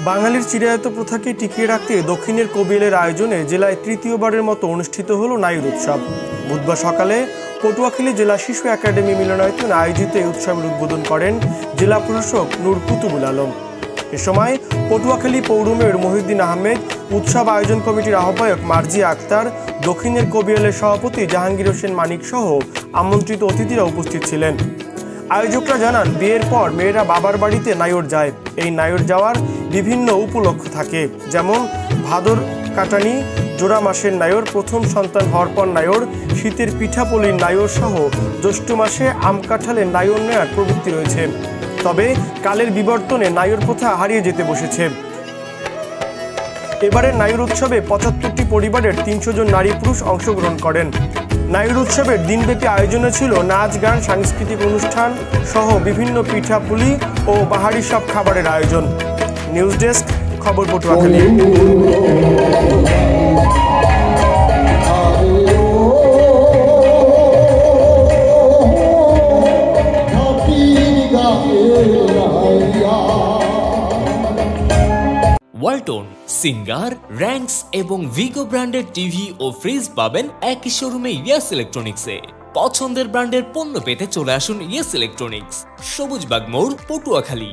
বাঙালির চিরায়ত প্রথাকে টিকিয়ে রাখতে দক্ষিণের কবিলের আয়োজনে জেলায় তৃতীয়বারের মতো অনুষ্ঠিত হলো নাইর উৎসব। বুধবার সকালে পটুয়াখালী জেলা শিশু একাডেমি মিলনায়তনে আয়োজিত এই উৎসবের উদ্বোধন করেন জেলা প্রশাসক নূর কুতুবুল আলম। এ সময় পটুয়াখালী পৌর মেয়র মহিউদ্দিন আহমেদ, উৎসব আয়োজন কমিটির আহ্বায়ক মার্জিয়া আক্তার, দক্ষিণের কবিলের সভাপতি জাহাঙ্গীর হোসেন মানিক সহ আমন্ত্রিত অতিথিরা উপস্থিত ছিলেন। আয়োজকরা জানান, বিয়ের পর মেয়েরা বাবার বাড়িতে নায়র যায়। এই নায়র যাওয়ার বিভিন্ন উপলক্ষ থাকে, যেমন ভাদর কাটানি, জোড়া মাসের নায়র, প্রথম সন্তান হওয়ার পর নায়র, শীতের পিঠাপুলির নায়র সহ জ্যৈষ্ঠ মাসে আম কাঁঠালের নায়র নেয়ার প্রবৃত্তি রয়েছে। তবে কালের বিবর্তনে নায়র প্রথা হারিয়ে যেতে বসেছে। এবারের নায়র উৎসবে ৭৫টি পরিবারের ৩০০ জন নারী পুরুষ অংশগ্রহণ করেন। নায়র উৎসবের দিনব্যাপী আয়োজনে ছিল নাচ, গান, সাংস্কৃতিক অনুষ্ঠান সহ বিভিন্ন পিঠাপুলি ও বাহারি সব খাবারের আয়োজন। নিউজ ডেস্ক, খবর পটুয়াখালী। ওয়ালটন, সিঙ্গার, র্যাঙ্কস এবং ভিগো ব্র্যান্ডের টিভি ও ফ্রিজ পাবেন একই শোরুমে ইয়েস ইলেকট্রনিক্সে। পছন্দের ব্র্যান্ডের পণ্য পেতে চলে আসুন ইয়েস ইলেকট্রনিক্স, সবুজবাগ মোড়, পটুয়াখালী।